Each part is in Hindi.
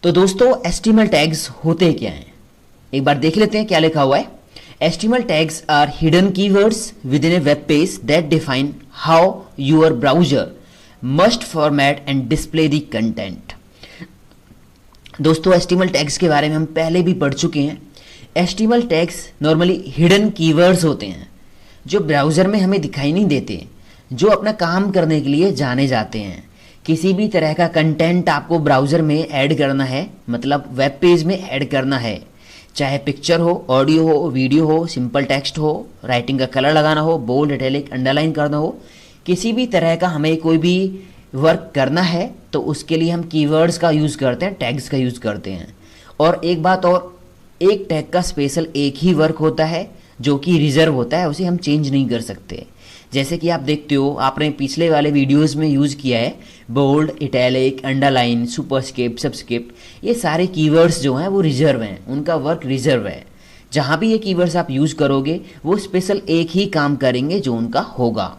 तो दोस्तों एचटीएमएल टैग्स होते क्या हैं, एक बार देख लेते हैं क्या लिखा हुआ है। HTML tags are hidden keywords within a web page that define how your browser must format and display the content. दोस्तों एचटीएमएल टैग्स के बारे में हम पहले भी पढ़ चुके हैं। HTML tags normally hidden keywords होते हैं जो ब्राउज़र में हमें दिखाई नहीं देते, जो अपना काम करने के लिए जाने जाते हैं। किसी भी तरह का कंटेंट आपको ब्राउज़र में ऐड करना है, मतलब वेब पेज में ऐड करना है, चाहे पिक्चर हो, ऑडियो हो, वीडियो हो, सिंपल टेक्स्ट हो, राइटिंग का कलर लगाना हो, बोल्ड, इटैलिक, अंडरलाइन करना हो, किसी भी तरह का हमें कोई भी वर्क करना है तो उसके लिए हम कीवर्ड्स का यूज़ करते हैं, टैग्स का यूज़ करते हैं। और एक बात और, एक टैग का स्पेशल एक ही वर्क होता है जो कि रिजर्व होता है, उसे हम चेंज नहीं कर सकते। जैसे कि आप देखते हो, आपने पिछले वाले वीडियोस में यूज़ किया है bold, italic, underline, superscript, subscript, ये सारे कीवर्ड्स जो हैं वो रिजर्व हैं, उनका वर्क रिजर्व है। जहाँ भी ये कीवर्ड्स आप यूज़ करोगे वो स्पेशल एक ही काम करेंगे जो उनका होगा।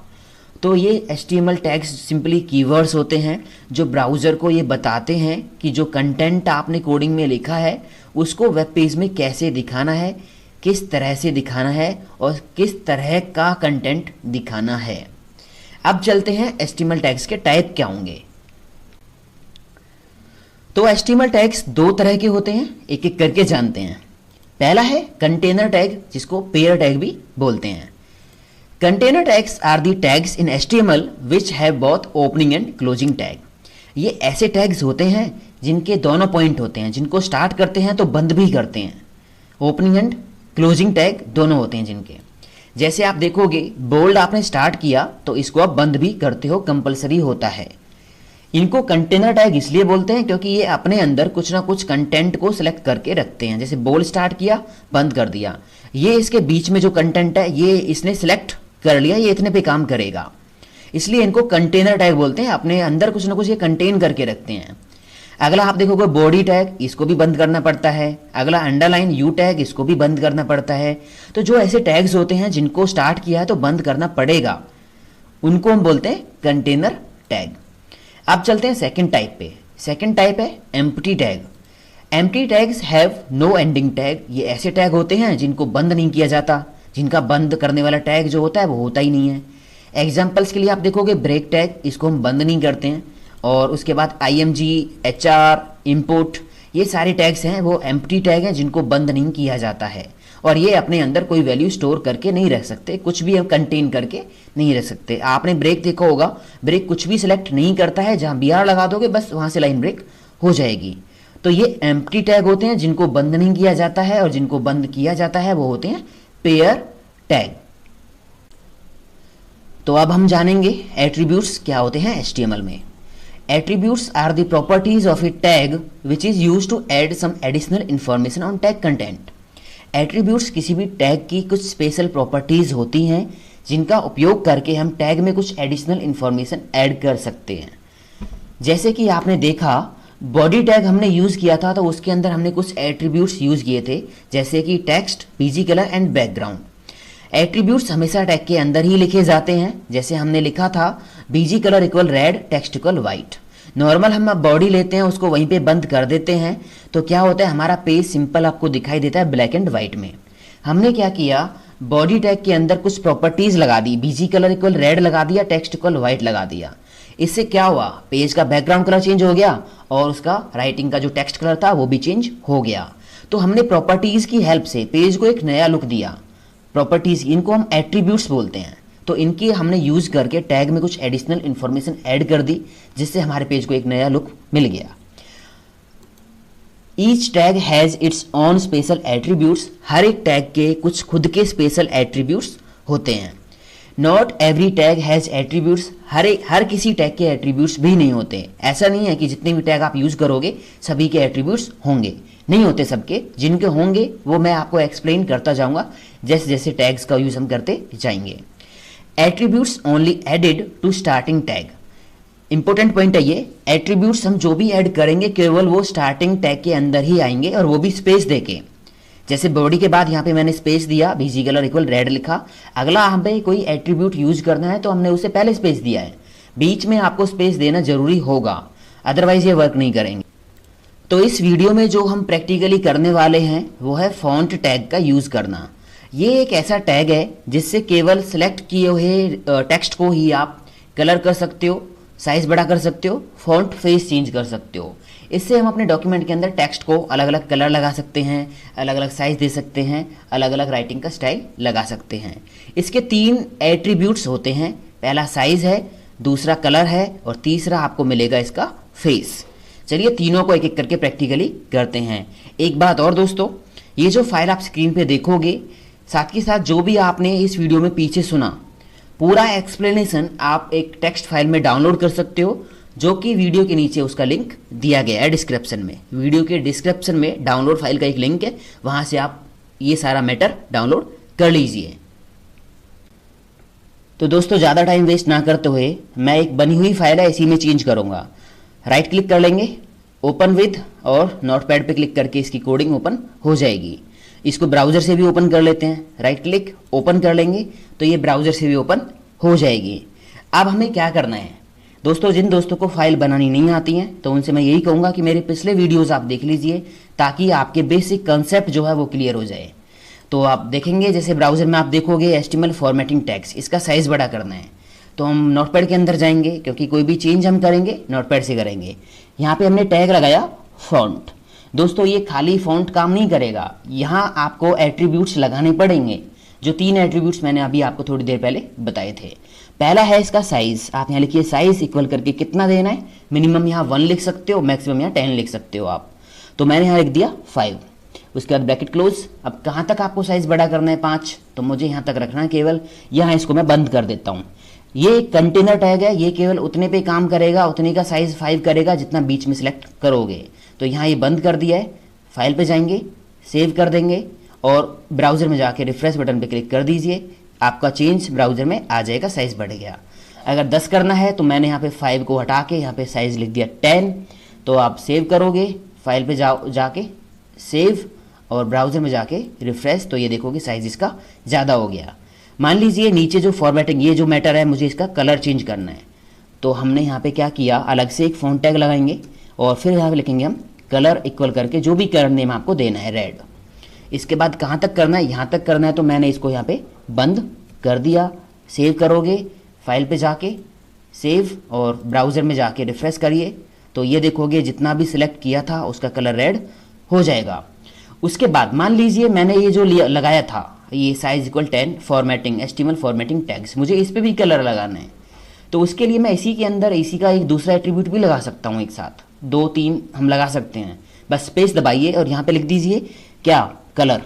तो ये HTML टैग्स सिंपली कीवर्ड्स होते हैं जो ब्राउज़र को ये बताते हैं कि जो कंटेंट आपने कोडिंग में लिखा है उसको वेब पेज में कैसे दिखाना है, किस तरह से दिखाना है और किस तरह का कंटेंट दिखाना है। अब चलते हैं HTML टैग्स के टाइप क्या होंगे। तो HTML टैग्स दो तरह के होते हैं, एक एक करके जानते हैं। पहला है कंटेनर टैग, जिसको पेयर टैग भी बोलते हैं। Container tags are the tags in HTML which have both opening and closing tag. ये ऐसे टैग्स होते हैं जिनके दोनों पॉइंट होते हैं, जिनको स्टार्ट करते हैं तो बंद भी करते हैं। ओपनिंग एंड क्लोजिंग टैग दोनों होते हैं जिनके। जैसे आप देखोगे बोल्ड आपने स्टार्ट किया तो इसको आप बंद भी करते हो, कंपलसरी होता है। इनको कंटेनर टैग इसलिए बोलते हैं क्योंकि ये अपने अंदर कुछ ना कुछ कंटेंट को सिलेक्ट करके रखते हैं। जैसे बोल्ड स्टार्ट किया, बंद कर दिया, ये इसके बीच में जो कंटेंट है ये इसने सिलेक्ट कर लिया, ये इतने पे काम करेगा, इसलिए इनको कंटेनर टैग बोलते हैं। अपने अंदर कुछ ना कुछ ये कंटेन करके रखते हैं। अगला आप देखोगे बॉडी टैग, इसको भी बंद करना पड़ता है। अगला अंडरलाइन यू टैग, इसको भी बंद करना पड़ता है। तो जो ऐसे टैग्स होते हैं जिनको स्टार्ट किया है तो बंद करना पड़ेगा, उनको हम बोलते हैं कंटेनर टैग। अब चलते हैं सेकंड टाइप पे। सेकंड टाइप है empty tag. Empty tags have no ending tag. ये ऐसे टैग होते हैं जिनको बंद नहीं किया जाता, जिनका बंद करने वाला टैग जो होता है वो होता ही नहीं है। एग्जाम्पल्स के लिए आप देखोगे ब्रेक टैग, इसको हम बंद नहीं करते हैं। और उसके बाद IMG, HR, इम्पोर्ट, ये सारे टैग्स हैं वो एम्प्टी टैग हैं जिनको बंद नहीं किया जाता है। और ये अपने अंदर कोई वैल्यू स्टोर करके नहीं रख सकते, कुछ भी हम कंटेन करके नहीं रख सकते। आपने ब्रेक देखा होगा, ब्रेक कुछ भी सिलेक्ट नहीं करता है, जहाँ BR लगा दोगे बस वहाँ से लाइन ब्रेक हो जाएगी। तो ये एम्प्टी टैग होते हैं जिनको बंद नहीं किया जाता है, और जिनको बंद किया जाता है वो होते हैं पेयर टैग। तो अब हम जानेंगे एट्रीब्यूट्स क्या होते हैं HTML में। Attributes are the properties of a tag which is used to add some additional information on tag content. Attributes किसी भी टैग की कुछ स्पेशल प्रॉपर्टीज होती हैं जिनका उपयोग करके हम टैग में कुछ एडिशनल इंफॉर्मेशन ऐड कर सकते हैं। जैसे कि आपने देखा बॉडी टैग हमने यूज़ किया था तो उसके अंदर हमने कुछ एट्रीब्यूट्स यूज़ किए थे, जैसे कि text, BG colour and background. Attributes हमेशा टैग के अंदर ही लिखे जाते हैं। जैसे हमने लिखा था BG colour equal red, text equal white. Normal हम बॉडी लेते हैं, उसको वहीं पे बंद कर देते हैं, तो क्या होता है हमारा पेज सिंपल आपको दिखाई देता है ब्लैक एंड वाइट में। हमने क्या किया, बॉडी टैग के अंदर कुछ प्रॉपर्टीज लगा दी, बीजी कलर इक्वल रेड लगा दिया, टेक्स्ट इक्वल वाइट लगा दिया। इससे क्या हुआ, पेज का बैकग्राउंड कलर चेंज हो गया और उसका राइटिंग का जो टेक्स्ट कलर था वो भी चेंज हो गया। तो हमने प्रॉपर्टीज की हेल्प से पेज को एक नया लुक दिया। प्रॉपर्टीज, इनको हम एट्रीब्यूट्स बोलते हैं। तो इनकी हमने यूज करके टैग में कुछ एडिशनल इंफॉर्मेशन ऐड कर दी, जिससे हमारे पेज को एक नया लुक मिल गया। Each tag has its own special attributes. हर एक टैग के कुछ खुद के स्पेशल एट्रीब्यूट्स होते हैं। Not every tag has attributes. हर किसी टैग के एट्रीब्यूट्स भी नहीं होते। ऐसा नहीं है कि जितने भी टैग आप यूज करोगे सभी के एट्रीब्यूट्स होंगे, नहीं होते सबके। जिनके होंगे वो मैं आपको एक्सप्लेन करता जाऊंगा जैसे जैसे टैग्स का यूज हम करते जाएंगे। Attributes only added to starting tag. Important point है ये, एट्रीब्यूट्स हम जो भी ऐड करेंगे केवल वो स्टार्टिंग टैग के अंदर ही आएंगे, और वो भी स्पेस देके। जैसे बॉडी के बाद यहाँ पे मैंने स्पेस दिया, बीजी कलर इक्वल रेड लिखा। अगला हमें कोई एट्रीब्यूट यूज करना है तो हमने उसे पहले स्पेस दिया है। बीच में आपको स्पेस देना जरूरी होगा, अदरवाइज ये वर्क नहीं करेंगे। तो इस वीडियो में जो हम प्रैक्टिकली करने वाले हैं वो है फॉन्ट टैग का यूज़ करना। ये एक ऐसा टैग है जिससे केवल सेलेक्ट किए हुए टेक्स्ट को ही आप कलर कर सकते हो, साइज बड़ा कर सकते हो, फॉन्ट फेस चेंज कर सकते हो। इससे हम अपने डॉक्यूमेंट के अंदर टेक्स्ट को अलग अलग कलर लगा सकते हैं, अलग अलग साइज दे सकते हैं, अलग अलग राइटिंग का स्टाइल लगा सकते हैं। इसके 3 एट्रीब्यूट्स होते हैं। पहला साइज है, दूसरा कलर है और तीसरा आपको मिलेगा इसका फेस। चलिए तीनों को एक एक करके प्रैक्टिकली करते हैं। एक बात और दोस्तों, ये जो फाइल आप स्क्रीन पे देखोगे, साथ के साथ जो भी आपने इस वीडियो में पीछे सुना, पूरा एक्सप्लेनेशन आप एक टेक्स्ट फाइल में डाउनलोड कर सकते हो, जो कि वीडियो के नीचे उसका लिंक दिया गया है डिस्क्रिप्शन में। वीडियो के डिस्क्रिप्शन में डाउनलोड फाइल का एक लिंक है, वहां से आप ये सारा मैटर डाउनलोड कर लीजिए। तो दोस्तों ज़्यादा टाइम वेस्ट ना करते हुए मैं एक बनी हुई फाइल है इसी में चेंज करूंगा। राइट क्लिक कर लेंगे, ओपन विद, और नोटपैड पे क्लिक करके इसकी कोडिंग ओपन हो जाएगी। इसको ब्राउजर से भी ओपन कर लेते हैं। राइट क्लिक, ओपन कर लेंगे तो ये ब्राउजर से भी ओपन हो जाएगी। अब हमें क्या करना है दोस्तों, जिन दोस्तों को फाइल बनानी नहीं आती है तो उनसे मैं यही कहूँगा कि मेरे पिछले वीडियोज़ आप देख लीजिए, ताकि आपके बेसिक कंसेप्ट जो है वो क्लियर हो जाए। तो आप देखेंगे, जैसे ब्राउजर में आप देखोगे HTML फॉर्मेटिंग टैग्स, इसका साइज बड़ा करना है तो हम नोटपैड के अंदर जाएंगे, क्योंकि कोई भी चेंज हम करेंगे नोटपैड से करेंगे। यहाँ पे हमने टैग लगाया फॉन्ट। दोस्तों ये खाली फॉन्ट काम नहीं करेगा, यहाँ आपको एट्रीब्यूट्स लगाने पड़ेंगे, जो 3 एट्रीब्यूट्स मैंने अभी आपको थोड़ी देर पहले बताए थे। पहला है इसका साइज। आप यहाँ लिखिए साइज इक्वल करके कितना देना है। मिनिमम यहाँ 1 लिख सकते हो, मैक्सिमम यहाँ 10 लिख सकते हो आप। तो मैंने यहाँ लिख दिया 5। उसके बाद ब्रैकेट क्लोज। अब कहाँ तक आपको साइज बड़ा करना है? 5, तो मुझे यहाँ तक रखना है केवल। यहाँ इसको मैं बंद कर देता हूँ। ये एक कंटेनर टैग है, ये केवल उतने पे काम करेगा, उतने का साइज 5 करेगा जितना बीच में सिलेक्ट करोगे। तो यहाँ ये बंद कर दिया है। फाइल पे जाएंगे, सेव कर देंगे और ब्राउजर में जाके रिफ्रेश बटन पे क्लिक कर दीजिए। आपका चेंज ब्राउजर में आ जाएगा, साइज बढ़ गया। अगर 10 करना है तो मैंने यहाँ पे 5 को हटा के यहाँ पे साइज लिख दिया 10। तो आप सेव करोगे, फाइल पे जाके सेव और ब्राउजर में जाके रिफ्रेश, तो ये देखोगे साइज इसका ज़्यादा हो गया। मान लीजिए नीचे जो फॉर्मेटिंग, ये जो मैटर है, मुझे इसका कलर चेंज करना है। तो हमने यहाँ पे क्या किया, अलग से एक फॉन्ट टैग लगाएंगे और फिर यहाँ पे लिखेंगे हम कलर इक्वल करके जो भी कलर नेम आपको देना है, रेड। इसके बाद कहाँ तक करना है? यहाँ तक करना है। तो मैंने इसको यहाँ पे बंद कर दिया। सेव करोगे, फाइल पे जाके सेव और ब्राउजर में जाके रिफ्रेश करिए, तो ये देखोगे जितना भी सिलेक्ट किया था उसका कलर रेड हो जाएगा। उसके बाद मान लीजिए मैंने ये जो लगाया था, ये size equal 10 formatting, HTML formatting tags, मुझे इस पर भी कलर लगाना है। तो उसके लिए मैं इसी के अंदर इसी का एक दूसरा एट्रीब्यूट भी लगा सकता हूँ, एक साथ 2-3 हम लगा सकते हैं। बस स्पेस दबाइए और यहाँ पे लिख दीजिए क्या, कलर।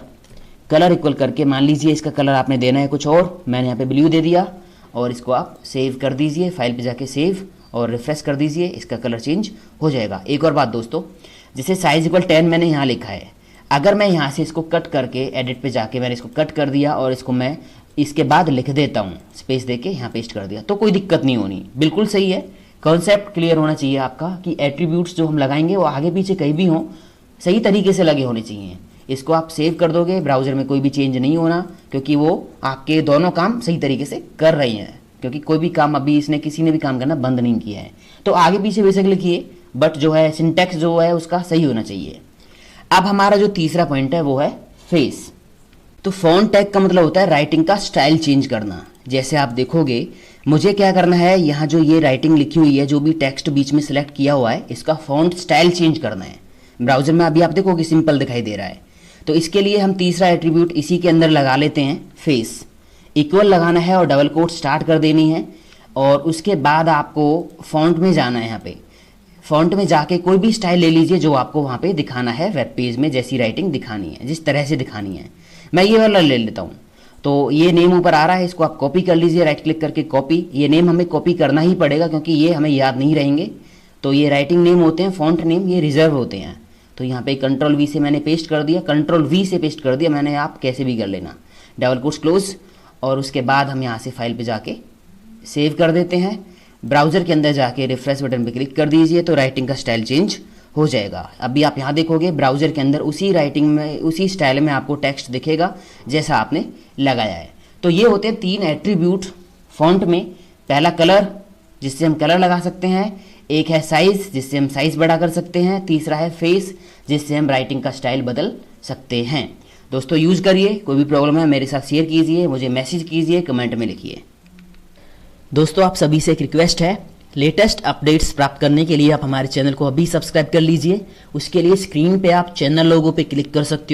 कलर इक्वल करके मान लीजिए इसका कलर आपने देना है कुछ और, मैंने यहाँ पे ब्लू दे दिया और इसको आप सेव कर दीजिए। फाइल पे जाके सेव और रिफ्रेश कर दीजिए, इसका कलर चेंज हो जाएगा। एक और बात दोस्तों, जैसे साइज इक्वल 10 मैंने यहाँ लिखा है, अगर मैं यहाँ से इसको कट करके एडिट पे जाके मैंने इसको कट कर दिया और इसको मैं इसके बाद लिख देता हूँ, स्पेस देके यहाँ पेस्ट कर दिया, तो कोई दिक्कत नहीं होनी। बिल्कुल सही है, कॉन्सेप्ट क्लियर होना चाहिए आपका कि एट्रीब्यूट्स जो हम लगाएंगे वो आगे पीछे कहीं भी हों, सही तरीके से लगे होने चाहिए। इसको आप सेव कर दोगे, ब्राउजर में कोई भी चेंज नहीं होना, क्योंकि वो आपके दोनों काम सही तरीके से कर रही हैं, क्योंकि कोई भी काम अभी इसने किसी ने भी काम करना बंद नहीं किया है। तो आगे पीछे बेशक लिखिए, बट जो है सिंटैक्स जो है उसका सही होना चाहिए। अब हमारा जो तीसरा पॉइंट है वो है फेस। तो फॉन्ट टैग का मतलब होता है राइटिंग का स्टाइल चेंज करना। जैसे आप देखोगे मुझे क्या करना है, यहाँ जो ये राइटिंग लिखी हुई है, जो भी टेक्स्ट बीच में सिलेक्ट किया हुआ है, इसका फॉन्ट स्टाइल चेंज करना है। ब्राउजर में अभी आप देखोगे सिंपल दिखाई दे रहा है। तो इसके लिए हम तीसरा एट्रीब्यूट इसी के अंदर लगा लेते हैं, फेस। इक्वल लगाना है और डबल कोट स्टार्ट कर देनी है और उसके बाद आपको फॉन्ट में जाना है। यहाँ पे फॉन्ट में जाके कोई भी स्टाइल ले लीजिए जो आपको वहाँ पे दिखाना है वेब पेज में, जैसी राइटिंग दिखानी है, जिस तरह से दिखानी है। मैं ये वाला ले लेता हूँ। तो ये नेम ऊपर आ रहा है, इसको आप कॉपी कर लीजिए, राइट क्लिक करके कॉपी। ये नेम हमें कॉपी करना ही पड़ेगा क्योंकि ये हमें याद नहीं रहेंगे। तो ये राइटिंग नेम होते हैं, फॉन्ट नेम ये रिजर्व होते हैं। तो यहाँ पे कंट्रोल V से मैंने पेस्ट कर दिया, कंट्रोल V से पेस्ट कर दिया मैंने, आप कैसे भी कर लेना। डबल कोट्स क्लोज और उसके बाद हम यहाँ से फाइल पे जाके सेव कर देते हैं। ब्राउजर के अंदर जाके रिफ्रेश बटन पे क्लिक कर दीजिए तो राइटिंग का स्टाइल चेंज हो जाएगा। अभी आप यहाँ देखोगे ब्राउजर के अंदर उसी राइटिंग में, उसी स्टाइल में आपको टेक्स्ट दिखेगा जैसा आपने लगाया है। तो ये होते हैं 3 एट्रीब्यूट फॉन्ट में। पहला कलर, जिससे हम कलर लगा सकते हैं। एक है साइज, जिससे हम साइज बड़ा कर सकते हैं। तीसरा है फेस, जिससे हम राइटिंग का स्टाइल बदल सकते हैं। दोस्तों यूज़ करिए, कोई भी प्रॉब्लम है मेरे साथ शेयर कीजिए, मुझे मैसेज कीजिए, कमेंट में लिखिए। दोस्तों आप सभी से एक रिक्वेस्ट है, लेटेस्ट अपडेट्स प्राप्त करने के लिए आप हमारे चैनल को अभी सब्सक्राइब कर लीजिए। उसके लिए स्क्रीन पे आप चैनल लोगो पे क्लिक कर सकते हो।